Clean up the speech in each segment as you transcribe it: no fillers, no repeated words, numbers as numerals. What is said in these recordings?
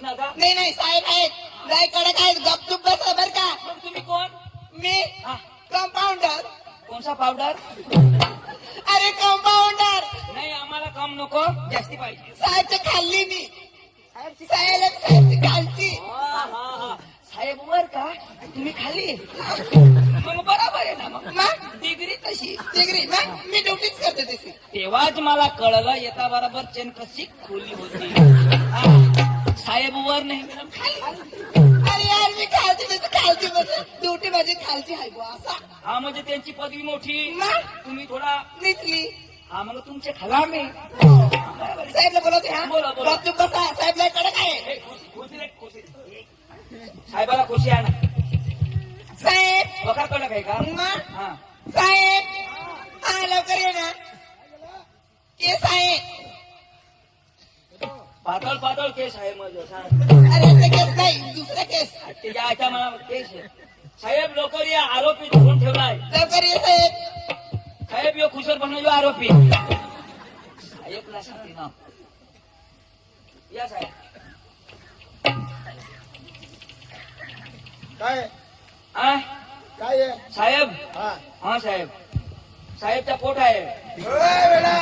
नका. नाही नाही साहेब आहेत, लय कडक आहेत, गपचूप बसा बर का. मग तुम्ही कोण? मी हा, कंपाऊंडर. कोणसा पावडर? अरे कंपाऊंडर. नाही आम्हाला कम नको, जास्ती पाहिजे. साहेबची खाल्ली मी. साहेबची खालची. हा हा हा, साहेब वर का तुम्ही खाली? मग बरोबर आहे ना. मग डिग्री तशी. डिग्री मग मी ड्युटीच करते तशी. तेव्हाच मला कळलं येता बरोबर चेन कशी खोली होती. हा, साहेब वर नाही मॅडम खाली. अरे यार मी खालची म्हणजे ड्युटी माझी खालची आहे बुवा असा. हा म्हणजे त्यांची पदवी मोठी, मग तुम्ही थोडा. निचली. हा मग तुमचे खलामे. साहेबला बोलवते हा. बोला, बोला. गपचूप बसा, साहेब लय कडक आहे. साहेबाला खुशी आहे ना. साहेब बघा कडक आहे का? मग हा, साहेब हा लवकर ये ना. केस आहे. पातळ पातळ केस आहे माझं. अरे ते केस नाही, दुसरा केस. त्याच्या आयच्या मला केस आहे. साहेब लवकर या, आरोपी धरून ठेवलाय. लवकर ये साहेब. साहेब यो खुशर बनवलो आरोपी. साहेब ना सांगते ना. या साहेब. काय हा काय आहे? साहेब. हा हा साहेब, साहेबचा पोट आहे. ओय बेटा,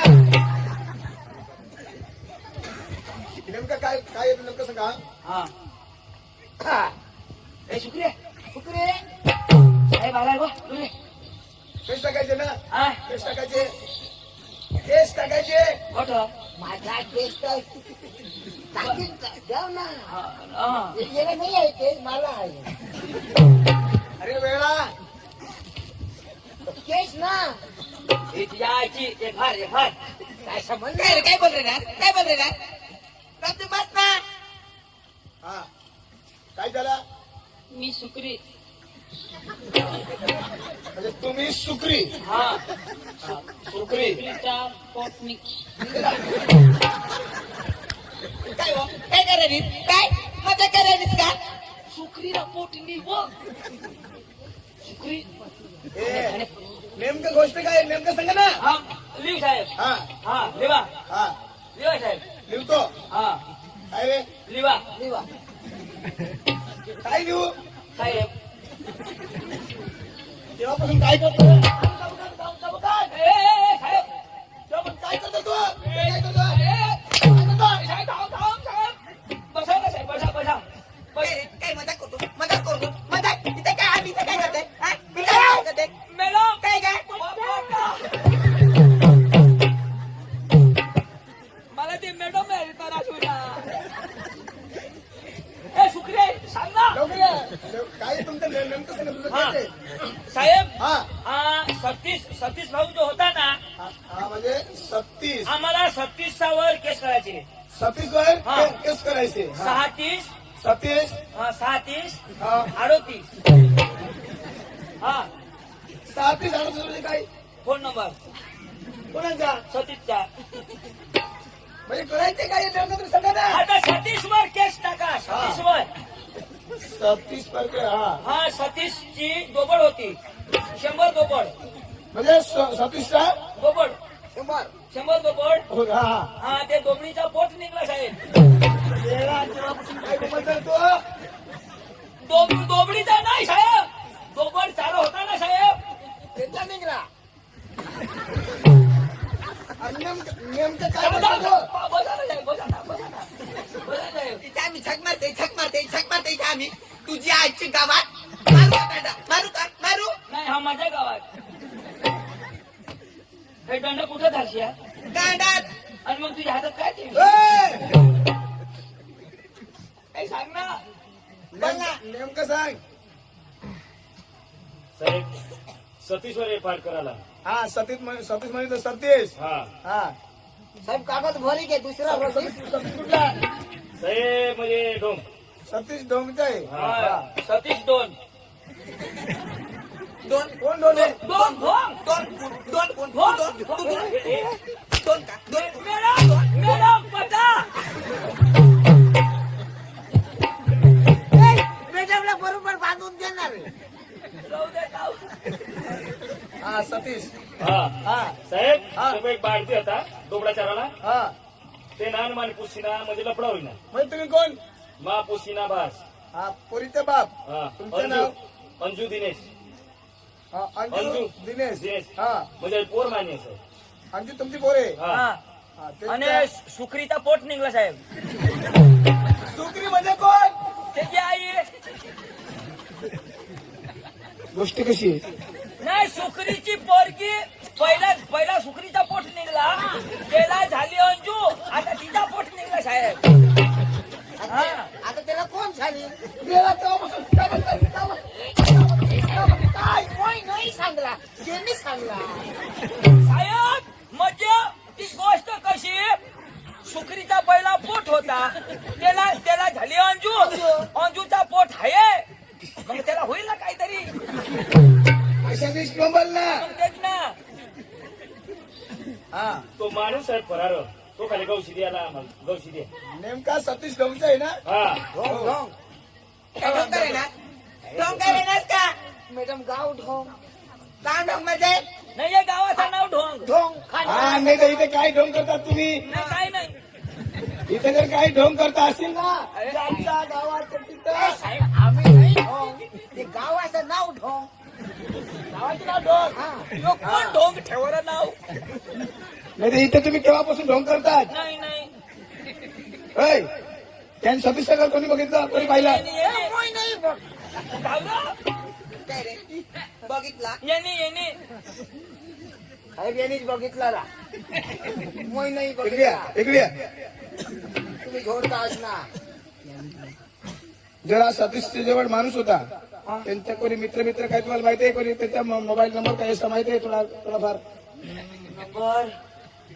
नेमकं काय काय आहे नेमकं सांगा. हा हा. ए शुक्रिया शुक्रिया. साहेब आलाय बा. केस टाकायचे ना, हा केस टाकायचे, केस टाकायचे. कोठ? माझा केस तर जाऊ ना. हा गेला नाही आहे केस, मला आहे अरे वेळा केस ना. यायची एक फार एक फार. काय संबंध काय रे? काय बोल रे ना? काय बोल रे ना? गपचूप बस ना. हा काय झालं मी शुक्री. म्हणजे तुम्ही सुकरी. हा सुकरी शुक्रीचा पोट मिक्स. काय हो? काय करायलीस? काय मजा करायलीस का? शुक्रीला पोट निघ. शुक्री. ए, नेमकं गोष्ट काय आहे? नेमकं सांगा ना. हा लिव साहेब. हा हा लिवा हा लिवा साहेब. लिहतो. हा काय रे लिवा निवा. काय लिहू? साहेब. तेव्हापासून काय करतो? ए, ए, ए, साहेब. तेव्हापासून काय करतो तू? काय करतो? साहेब, थांब, थांब, साहेब. बसा ना, साहेब, बसा, बसा. काय रे? काय मजाक करतो? मजाक करतो? मजाक? इथे काय आम्ही इथे काय करते? हा? मी काय करते? मॅडम. काय काय? मला ते मॅडम आहे ए शुक्रिया सांग ना. लवकर या. काय तुमचं नेमकं सांगा तुझं हा. काय ते? साहेब. हा हा सतीश भाऊ जो होता ना, हा म्हणजे 36 आम्हाला 36 वर केस करायचे. 36 वर हा. केस करायचे. 36 36 37 हा 38. हा 36 म्हणजे काय फोन नंबर कोणाचा? सतीशचा. म्हणजे करायचे काय नेमकं तुम्ही सांगा ना. आता 36 वर केस टाका. 36 वर. 36 पर हा हा 36 ची दोबड होती. 100 दोबड. म्हणजे 36 चा दोबड 100 दोबड. हो, हा हा ते दोबडीचा पोट निघला साहेब. तेरा तेव्हापासून काय गमत तो दोबडीचा नाही साहेब, दोबड चालू होता ना साहेब. त्याचा निघला. आणि नेमकं काय बसा म्हणतो? ना साहेब, बसा ना, बसा ना. बसा साहेब. इथे आम्ही झक मारते इथे आम्ही. तुझी आईची गावात मारू का दादा? मारू का? मारू? नाही हा माझ्या गावात. हे दंड कुठं धाडशी हा? गाडात. आणि मग तुझ्या हातात काय ते? ए! काय सांग ना. नेमकं सांग. साहेब 36 वर एफ करायला. हा 36 म्हणजे 36 हा हा साहेब कागद भरी घे दुसरा 36 कुठला? साहेब म्हणजे डोंग. 36 डोंगचा आहे. हा 36 2 दोन कोण डोंग आहे? दोन भोंग. दोन दोन दोन दोन का? दोन मॅडम बचा. मॅडमला बरोबर बांधून देणार. जाऊ दे, जाऊ दे. हा 36 हा हा साहेब हा. तो एक बाळती होता डोबडा चाराला. हा ते नान माने पुसीना म्हणजे लपडा होईना. म्हणजे तुम्ही कोण? मा पुसिना बास. हा पोरीचं बाप हा. तुमचं नाव अंजू दिनेश. हा, अंजू अंजू दिनेश दिनेश. हा म्हणजे पोर मान्य सर. अंजू तुमची पोरे हा. हा, ते आणि त्या- सुखरीचा पोट निघला साहेब. सुकरी म्हणजे कोण त्याची आई गोष्ट कशी आहे नाही, सुखरीची पोरगी पहिला सुखरीचा पोट निघला, त्याला झाली अंजू, आता तिचा पोट निघला साहेब. हा. आता त्याला कोण झाली गेला तेव्हापासून काय म्हणताय? काय कोण नाही सांगला त्यांनी सांगला साहेब म्हणजे ती गोष्ट कशी, सुखरीचा पहिला पोट होता, त्याला झाली अंजू, अंजूचा पोट आहे, मग त्याला होईल ना काहीतरी. अशा दिवशी बोल ना मग तेच ना. हा तो माणूस आहे फरार. तो खाली गौशी द्यायला आम्हाला गौशी द्या. नेमका सतीश डोंगचा आहे ना हा. ढोंग ढोंग काय डोंगर आहे ना डोंगर येणार का मॅडम गाव ढोंग गाव ढोंग म्हणजे नाही, या गावाचं नाव ढोंग. ढोंग हा नाही तर इथे काय ढोंग करतात तुम्ही नाही, काही नाही. इथे जर काही ढोंग करता असेल ना आमच्या गावात तिथं साहेब आम्ही नाही ढोंग ते गावाचं नाव ढोंग गावाचं नाव ढोंग यो कोण ढोंग ठेवलं नाव. नाही तर इथे तुम्ही केव्हापासून ढोंग करतात नाही नाही. होय त्यांनी सतीश सगळं कोणी बघितलं कोणी पाहिलं कोण नाही बघ गावलं? काय रे बघितला यांनी साहेब यांनीच बघितला ना मोय नाही इकडे या, बघितला इकडे या. तुम्ही झोडताच ना जरा सतीशच्या जवळ माणूस होता त्यांच्या कोणी मित्र काय तुम्हाला माहिती आहे कोणी त्याचा मोबाईल नंबर काय असं माहिती आहे थोडाफार नंबर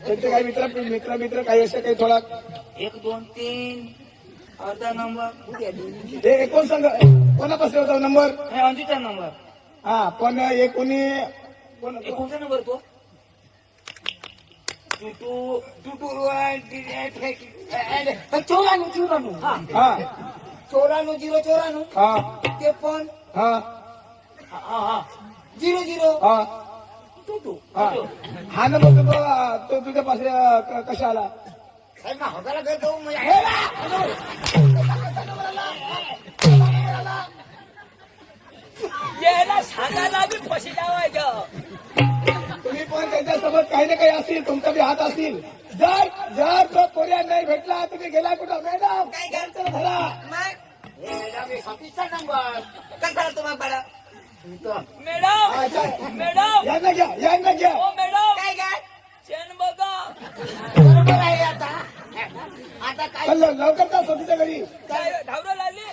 त्यांचे काही मित्र काही असं काही थोडा 1 2 3 अर्धा नंबर. हे कोण सांग कोणापासून होता नंबर हे अंजूचा नंबर. हा पण हे कोणी कोण हे कोणता नंबर तो? चौऱ्याण्णव हा 94 हा 53 हा 00 हा हा हा नंबर तो तुझ्या पास कशा आला साहेब ना हॉटेलला करतो याला सांगायला बी फशी लावायचं. तुम्ही पण त्यांच्यासोबत काही ना काही असतील तुमचा बी हात असतील जर तो पर्याय नाही भेटला तुम्ही गेला कुठं मॅडम काय त्यांचा धरा मॅडम सतीशचा नंबर कसा तुम्हाला बडा मॅडम यांना घ्या हो मॅडम, काय काय चेन बघा. बरोबर आहे आता आता काय चल लवकर जा स्वतःच्या घरी काय धावडं लागली.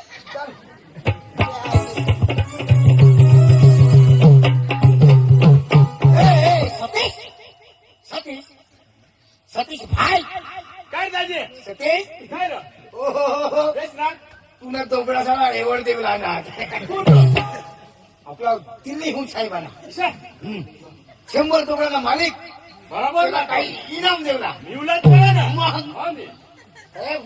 सतीश सतीश सतीश भाई काय दाजी सतीश काय ना हो तेच ना. तुला दोबडा झाला रेवड देवला ना आपला दिल्लीहून साहेबांना 100 दोबडाचा मालिक बरोबर त्याला ना. काही इनाम देवला मी उलट केलं ना. मग. हा मी. साहेब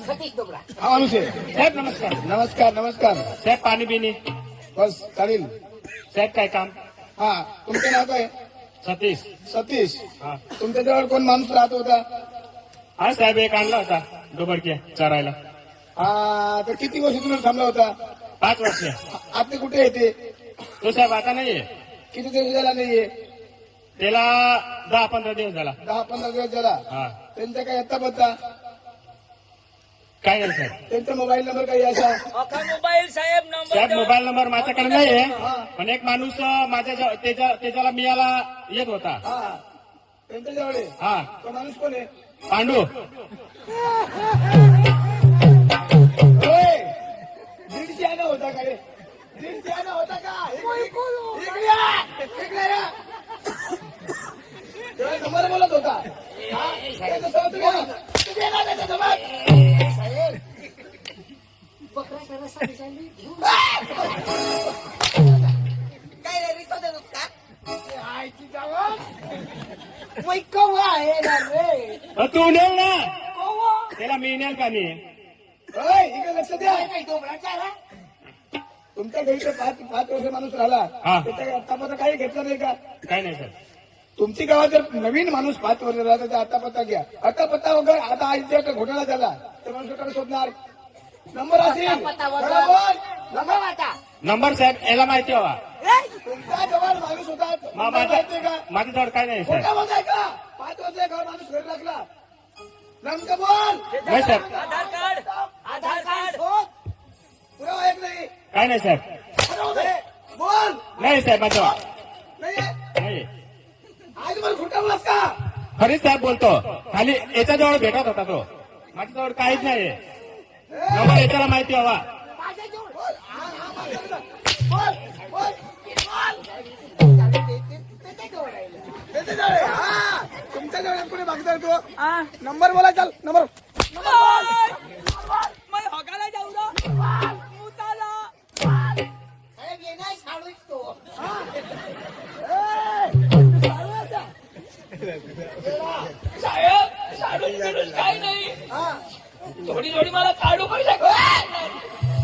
सतीश डोबरा हा माणूस आहे साहेब नमस्कार. नमस्कार साहेब पाणी बिनी. बस चालेल साहेब काय काम. हा तुमचं नाव काय सतीश. सतीश हा. तुमच्या जवळ कोण माणूस राहत होता हा साहेब एक आणला होता डोबडके चरायला. हा तर किती वर्ष तुम्ही थांबला होता 5 वर्ष. आता कुठे येते तो साहेब आता नाहीये. किती दिवस झाला नाहीये त्याला 10-15 दिवस झाला. 10-15 दिवस झाला हा. त्यांचा काही आता पत्ता काय नाही साहेब. त्यांचा मोबाईल नंबर काही असा अख्खा मोबाईल साहेब नंबर साहेब द्या. मोबाईल नंबर माझ्याकडे नाहीये. हा. पण एक माणूस माझ्या त्याच्याला मिळाला येत होता. हा त्यांच्या जवळ आहे हा तो माणूस कोण आहे पांडू. होय. 150 आना होता का रे 150 आना होता का इकडे या. इकडे या. तेव्हा नंबर बोलत होता हा, त्याच्यासोबत तुम्ही या. तुम्ही येणार त्याच्यासोबत साहेब बकरा रस्ता काय रे रिसोर्ट का आयची गावात वै कवा आहे ना रे तू नेल ना त्याला मी नेल का मी. होय इकडे लक्ष द्या काही डोबराचा रा तुमच्या घरी तर 5 वर्ष माणूस राहिला हा. त्याच्या आतापर्यंत काही घेतलं नाही का काय नाही सर. तुमची गावात जर नवीन माणूस 5 वर्ष राहिला तर आता पत्ता घ्या आता पत्ता वगैरे आता आज जर घोटाळा झाला तर माणूस कोणाला शोधणार नंबर असेल खरं बोल. नंबर नंबर साहेब याला माहिती हवा तुमच्या जवळ माणूस होता तुम्हाला माहितीये का माझ्याजवळ काय नाही साहेब खोटा बोलताय का 5 वर्ष घर माणूस घरी लागला नेमकं बोल नाही साहेब आधार कार्ड पुरावा एक नाही काय नाही साहेब पुरावा बोल नाही साहेब माझ्याजवळ नाही नाही आज मला खोटा बोलस का खरीच साहेब बोलतो खाली याच्याजवळ भेटत होता तो माझ्याजवळ काहीच नाही नंबर याच्याला माहिती हवा बोल बोल बोल त्याच्या जवळ आहे. हा तुमच्या जवळ कोणी मागताय तो नंबर बोला चल नंबर मैं हगायला जाऊ ना उताला. साहेब येणार साडूच तो साहेब साडून बिडून काही नाही थोडी थोडी मला काढू पैसे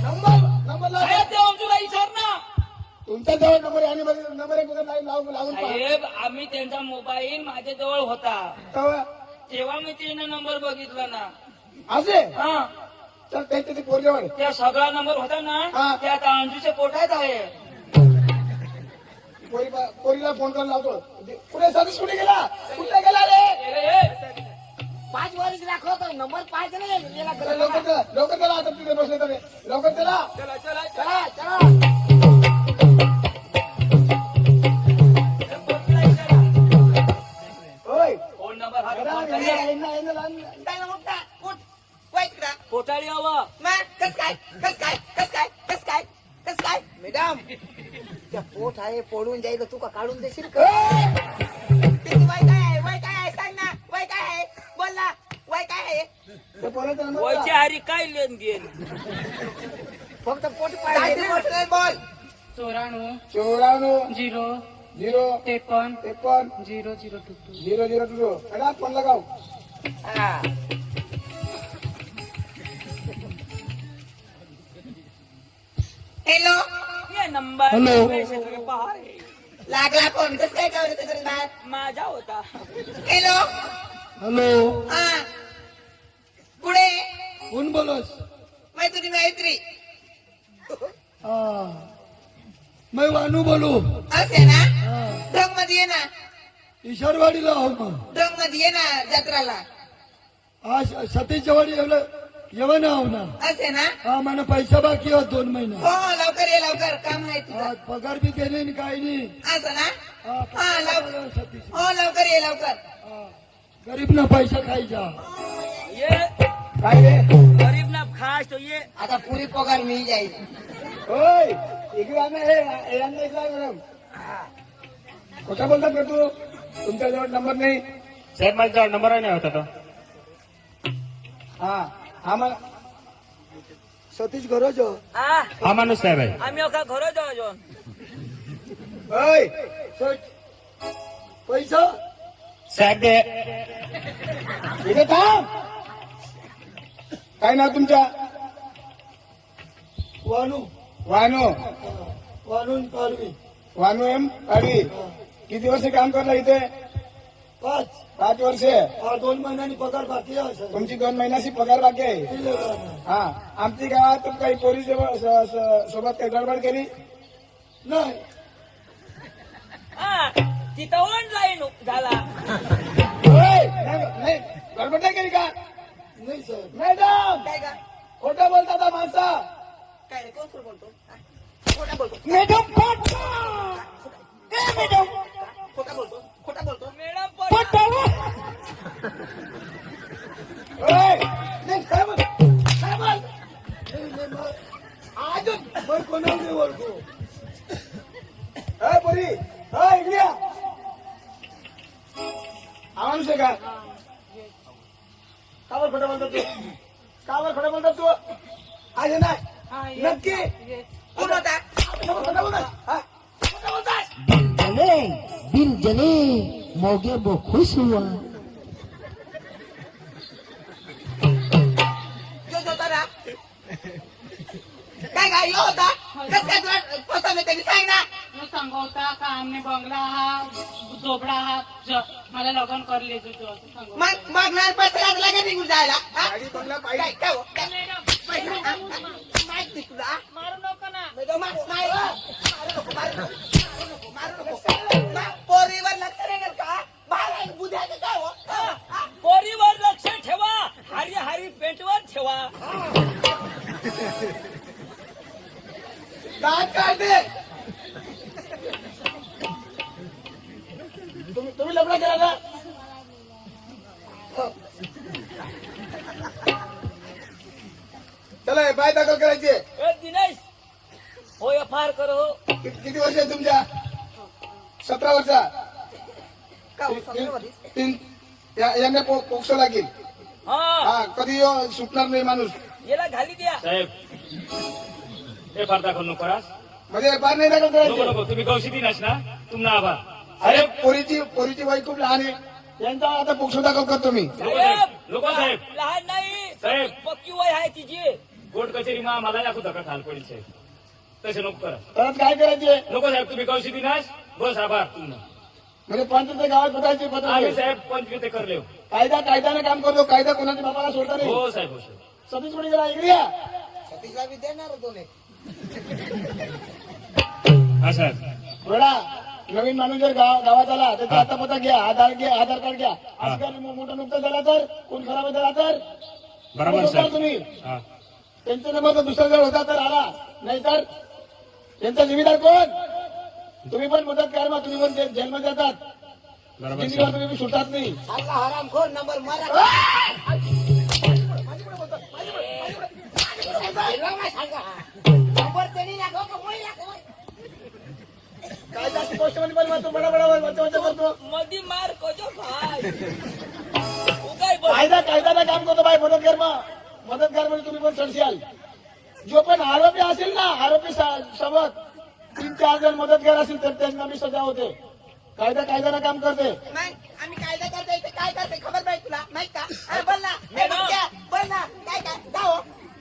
नंबर लाव. साहेब ते तुला विचार ना. तुमच्या जवळ नंबर आहे आणि नंबर एक वगैरे लावून पहा. साहेब आम्ही त्यांचा मोबाईल माझ्या जवळ होता तेव्हा तेव्हा मी त्यांना नंबर बघितला ना. असे हा चल त्यांच्या ते पोरजवळ त्या सगळा नंबर होता ना हा. त्या आता अंजूच्या पोटात आहे. पोरीला फोन करून लावतो कुठे सर्विस कुठे गेला कुठे गेला रे 5 वर्ष दाखवतो नंबर 5 नाही याला चला, लवकर चला आता तिथे बसले तर लवकर चला चला चला चला चला होय फोन नंबर हा जरा फोन येणं- करूया. येणं- येणं लावून- काय ना मोठा उठ वाईट का पोटाळी हवं मग कस काय मॅडम त्या पोट आहे पडून जाईल तू का काढून देशील का त्याची वय काय आहे सांग ना वय काय आहे बोल ना वय काय आहे ते पोराचा नंबर वयची लावा. हारी काय लेन देन. फक्त पोट पाहिजे बोल 94 0 0 53 53 0 0 2 0 0 2 चला फोन लगाव हा हॅलो ये नंबर हॅलो. पैसे तुझे पहाय. लागला फोन कसं काय करायचं माझा होता. हॅलो हॅलो हा पुढे कोण बोलस मैं तुझी मैत्री मैं वानू बोलू असे ना ड्रम मध्ये ये ना ईश्वरवाडीला आहो मग ड्रम मध्ये ये ना जत्राला आज सतीशवाडी येवं ना आहो ना असे ना हा मला पैसा बाकी आहे 2 महिना हो लवकर ये लवकर काम आहे तुझं आज पगार बी केले आणि काही नाही असं ना हा, हा लवकर सतीश हो लवकर ये लवकर हा. गरीब ना पैसा खायचा ये काय रे गरीब ना खास तो ये आता पुरी पगार मिळ जाईल होय इकडे आणा हे यांना इकडे आण मॅडम खोटा बोलतात का तू तुमच्या जवळ नंबर नाही साहेब माझ्याजवळ नंबर नाही होता तो हा हा मला सतीश गरज आ हा माणूस साहेब आहे आम्ही का घरो जाऊ अजून. होय पैसा साहेब दे इथे थांब काय नाव तुमच्या वानू वानू पाडवी वानू एम पाडवी किती वर्ष काम करला इथे 5 वर्ष 2 महिन्यांनी पगार बाकी आहे तुमची 2 महिन्याची पगार बाकी आहे हा आमची गावात काही पोरी सोबत काही गडबड केली नाही हा तिथं ऑनलाईन झाला. होय, नाही गडबड नाही केली का नाही सर मॅडम काय का खोटं बोलतात हा माणसा काय रे कोण बोलतो हा? खोटा बोलतो मॅडम मॅडम खोटा बोलतो खोटा बोलतो मॅडम पोट होय, नाही काय बोल काय बोल अजून पण कोणाला नाही ओळखू होय पोरी होय इकडे या. हा माणूस आहे का कावर खोटं बोलतात तू कावर खोटं बोलतात तू आहे नाही नक्की कोण होता खोटं बोलतात हा खोटं बोलतात दिल जले मोगे वो खुश हुआ जो होता ना काय यो होता कस काय तुला पसंत त्यांनी सांग ना मैं सांगोता का हमने बंगला हा झोपडा हा मला लग्न कर ले जो सांगो मग ना पैसे लागला का निघून जायला हा? गाडी बंगला काय पाहिजे काय हो? काय? पैसे माहित नाही तुला मारू नको ना. पोरीवर लक्ष नाही करत का बाहेर बुद्ध्याचं काय हो पोरीवर लक्ष ठेवा, हरी हरी पेंटवर ठेवा. दात काढते. तुम्ही लग्न केला का? चला पाय दाखल करायचे. ए दिनेश, हो एफआर करो. किती वर्ष आहे तुमच्या? 17 वर्षा. का हो, समजावलीस? यांना पोक्सो लागेल. हा हा कधी सुटणार नाही माणूस. याला घाली द्या. साहेब हे फार दाखल नको करा. म्हणजे पार नाही दाखल नको करायचे. नको, तुम्ही गौशी दिनास ना, तुम्हाला आभार. अरे पोरीची वय खूप लहान आहे. यांचा आता पोक्सो दाखल करतो मी. लोक साहेब लहान नाही साहेब. पक्की वय आहे तिची. कोर्ट कचेरी मा मला दाखवू का खाल पडेल साहेब. तसे नको करा. परत काय करायचे? नको साहेब, तुम्ही गौशी दिनास, बस आभार तुम्हाला. म्हणजे पंचायत गावात पठायचे आम्ही पत्र. साहेब 25 ते करले. कायद्याने काम करतो. कायदा कोणाच्या बापाला सोडता नाही. हो साहेब, हो साहेब. सतीश कोणी गेला इकडे या. सतीशला बी देणार होतो ने. हा साहेब. वेळा नवीन माणूस जर गावात आला त्याचा आता पत्ता घ्या, आधार कार्ड घ्या. असं काय मोठं नुकतं झाला तर कोण खराब झाला तर बरोबर कोण साहेब. तुम्ही हा. त्यांचा नंबर जर दुसरा जर होता तर आला, नाहीतर त्यांचा जिम्मेदार कोण? तुम्ही पण मदत करा मग. तुम्ही पण जेलमध्ये जातात. बरोबर जिंदगीवर साहेब. तुम्ही सुटत नाही. अल्ला हरामखोर नंबर मारा. नंबर त्यांनी दाखव का मुली दाखव? काय जास्त गोष्टमध्ये पण म्हणतो बडा करतो. मधी मार कोजो भाई. उगाय बोल. कायद्याने काम करतो बाई. मदतगार म्हणजे तुम्ही पण सडशाल. जो पण आरोपी असेल ना, आरोपी सोबत 3-4 जण मदतगार असेल तर त्यांना मी सजा होते. कायद्याने काम करते. नाही आम्ही कायदा करता इथे काय करते खबर नाही तुला माहित का? अरे बोल ना ए, बोल ना काय हो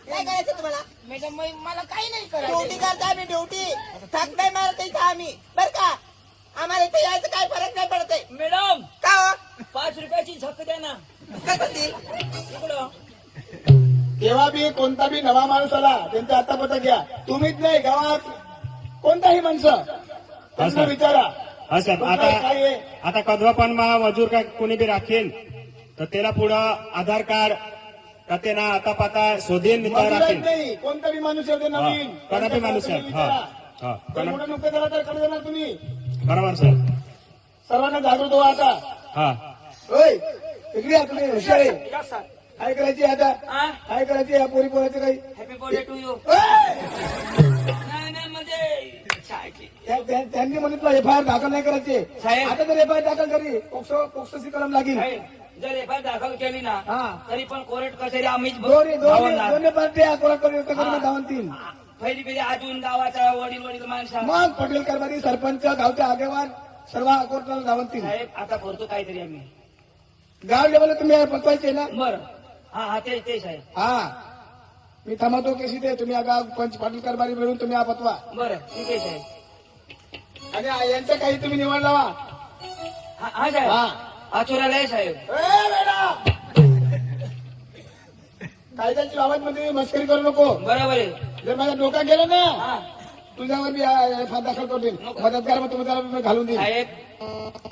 काय करायचं तुम्हाला? मॅडम मला काही नाही करायचं. ड्युटी करता आम्ही ड्युटी. थक नाही मारत इथं आम्ही बर का. आम्हाला इथे यायचं काय फरक नाही पडत आहे. मॅडम का हो 5 रुपयाची झक द्या ना. कसं देईल? इकडं तेव्हा बी कोणता बी नवा माणूस आला त्यांचा आता पत्ता घ्या. तुम्हीच नाही गावात कोणताही माणसं त्यांना सर. विचारा. हा साहेब. तुमचं काय आहे? आता कधवा पण मजूर काय कोणी बी राखेल तर त्याला पुढं आधार कार्ड का ते ना आता पाता शोधेन त्यावर मजुरात राखेल. नाही कोणता बी माणूस येऊ दे नवीन. हा, कोणता बी माणूस आहे. विचारा. हा, हा. जर मोठं नुकतं झालं तर कडे देणार तुम्ही. बरोबर साहेब. सर्वांना जागृत व्हा आता. हा. होय इकडे या तुम्ही हुशार आहे. या सर. काय करायची आता? हा काय करायची या पोराचं काही? Happy birthday to you. ओय! नाही म्हणजे छायची. त्यांनी म्हणितलं एफआयआर दाखल नाही करायचे. साहेब. आता जर एफआयआर दाखल करी पोक्सोची कलम लागेल. जर एफआयआर दाखल केली ना हा. तरी पण कोर्ट कचेरी आम्हीच दोन्ही पार्ट्या धावतील. पहिली पिढी अजून गावाचा वडील माणसा. मग पटेल कारभारी सरपंच गावचे आगेवान सर्व कोर्टाला धावतील. साहेब आता करतो काहीतरी आम्ही. गाव लेवलला तुम्ही पटवायचे ना. बरं हा ते साहेब. हा मी थांबवतो केसी ते तुम्ही गाव पंच पाटील कारभारी मिळून तुम्ही हा पतवा. बरं ठीक आहे साहेब. आणि यांचं काही तुम्ही निवड लावा. हा साहेब. हा आचोराला आहे साहेब. ए, बेटा! कायद्याची बाबत मध्ये मस्करी करू नको. बरोबर आहे. जर माझ्या डोका गेलं ना हा तुझ्यावर मी एफआयआर दाखल करतील. मदतगार मग तुम्हाला मी घालून देईन. साहेब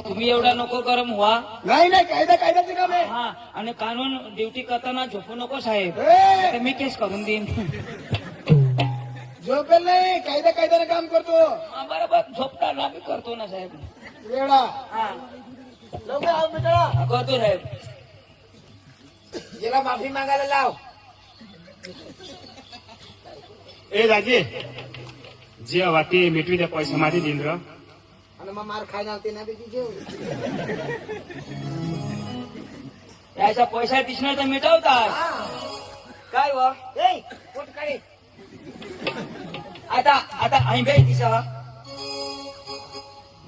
तुम्ही एवढा नको गरम व्हा. नाही कायद्याचे काम आहे. हा आणि कानून ड्युटी करताना झोपू नको साहेब. ए, तर मी केस करून देईन. झोपेल नाही कायद्याने काम करतो. हा, बरोबर झोपताना मी करतो ना साहेब. वेळा हा लवकर आव बेटा. करतो साहेब. याला माफी मागायला लाव. ए दाजी जे वाटी मिटवी त्या पैसा माझे देईन र. आणि मग मार खायला होते ना त्याची जेव. याचा पैसा दिसणार तर मिटवतात. काय व ए, पोट काढे. आता ऐंबे दिसा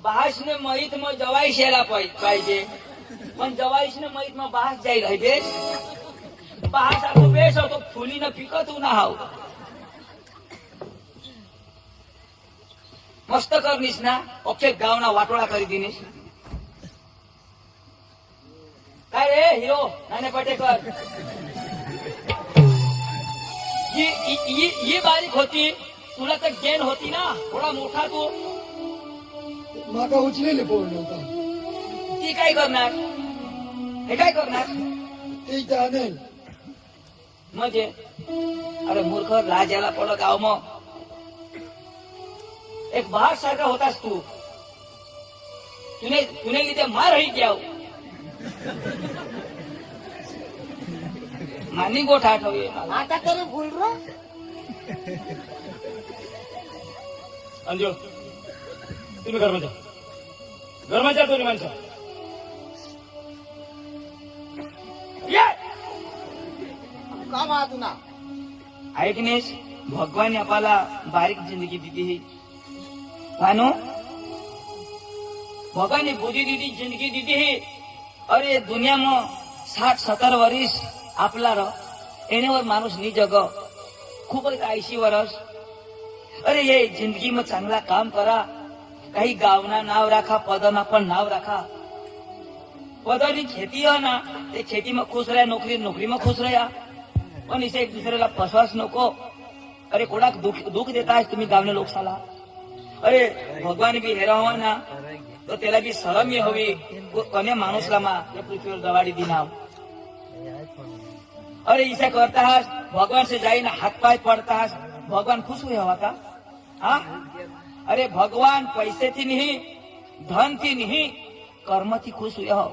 बासने माहीत मग जवाईश यायला पाहिजे. पण जवाईशने माहीत मग बास जाईल पाहिजे. बास आपण बेस होतो फुलीनं पिकत ना हाव. मस्त करनीस ना अक्षय गावना वाटोळा करी दिनीस. काय रे हिरो नाने पटेकर. ही बारीक होती, तुला तर गेन होती ना, थोडा मोठा तू. माका उचलेले पोरले होता ती काय करणार, हे काय करणार ते जाणेल. म्हणजे अरे मूर्ख, लाज यायला पडलं गाव. मग एक बाहर सारखा होतास तू. तुने लिधे मार रही क्या मानी गोठ आठवली मला. आता तरी भूल रो. अंजू तुम्ही घरमा जा, घरमा जा दोन्ही माणसं. ये! का मा तुना ऐकनेस, भगवान आपल्याला बारीक जिंदगी दिली भानू. भगवान बुद्धी दिली, जिंदगी दिली ही. अरे दुनिया में 60-70 वर्ष आपला एनेवर माणूस नी जग खूप 80 वर्ष. अरे ये जिंदगी में चांगला काम करा. काही गावना नाव राखा, पदना पण नाव राखा. पदानी खेती है ना, ते खेती में खुश रहा, नोकरी में खुश रहा. पण इसे एक दुसऱ्याला फसवास नको. अरे कोणाक दुःख देता है तुम्ही गावने लोक साला. अरे भगवान भी हेरा हुआ ना, तो त्याला भी शरम ही हवी. कोण्या माणूसला मा या पृथ्वीवर दवाडी दिनाव. अरे इसे करता हास, भगवान से जाईना हाथ पाय पडता हास, भगवान खुश हुई हवा का. हा, अरे भगवान पैसे थी नहीं, धन थी नहीं, कर्म थी खुश हुई हो.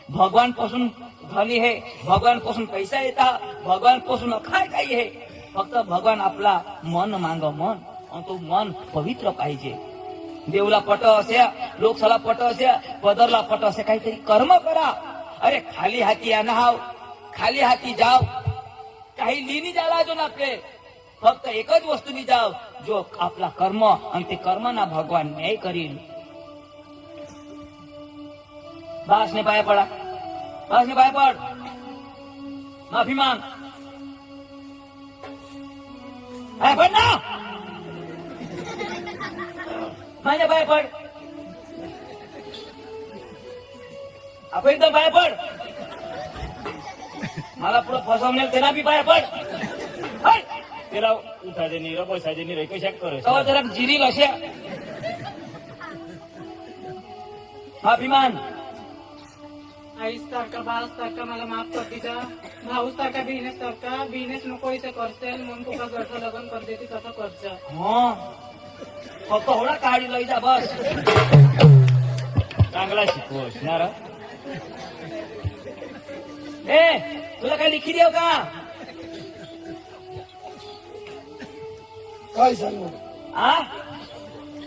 भगवान पासून धनी है, भगवान पासून पैसा येता, भगवान पासून काय काही है. फक्त भगवान आपला मन मांग, मन. आणि तो मन पवित्र पाहिजे. देवला पट असे, लोकसला पट असे, पदरला पट असे, काहीतरी कर्म करा. अरे खाली हाती आणाव, खाली हाती जाव, काही लिनी जाला जो ना आपले. फक्त एकच वस्तूनी जाव, जो आपला कर्म, आणि ते कर्म ना भगवान न्याय करील. बासने पाया पडा, बासने पाया पड, माफी मांग. पाया पड ना, माझ्या पाया पड. आपण एकदम पाया पड. मला पुढे फसवण्यात त्यांना बी पाया पड. त्याला उठायचे नाही, बसायचे नाही, कशा कर तेव्हा जरा जिरील अशा. माफी मान. आईस सारखा, भाऊ सारखा मला माफ कर तिचा. भाऊ सारखा, बिझनेस सारखा, बिझनेस नको इथे करसेल म्हणून तुका घरचं लग्न कर देते तसं करचं. हो, फक्त होणार काढी लई जा बस. चांगला शिकवस ना रे. ए तुला काय लिखी देव का. काय सांगू हा,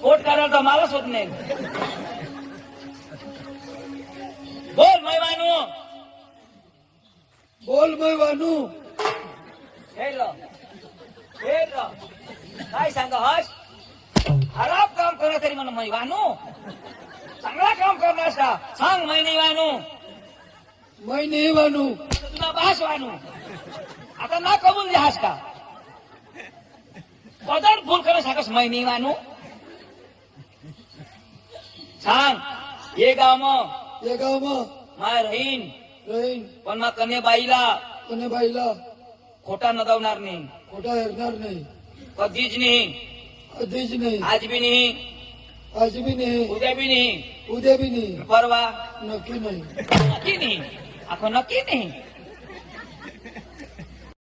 कोट काढायला मलाच होत नाही. बोल मै मानू, बोल मै वानू. काय सांग हस. खराब काम करा तरी म्हणून मै वानू, चांगला काम करणार का सांग. मै नाही वानू, मै नाही वानू. तुला बास वानू. आता ना कबूल जहाज का पदर भूल करा सांगस. मै नाही वानू सांग. ये गाव मग या गावमा माय रहीन, राहीन. पण मग कन्या बाईला कोणी बाईला खोटा नदवणार नाही, खोटा हेरणार नाही, कधीच नाही, कधीच नाही, आज बी नाही, आज बी नाही, उद्या बी नाही, उद्या बी नाही, परवा नक्की नाही. नक्की नाही, आपण नक्की नाही.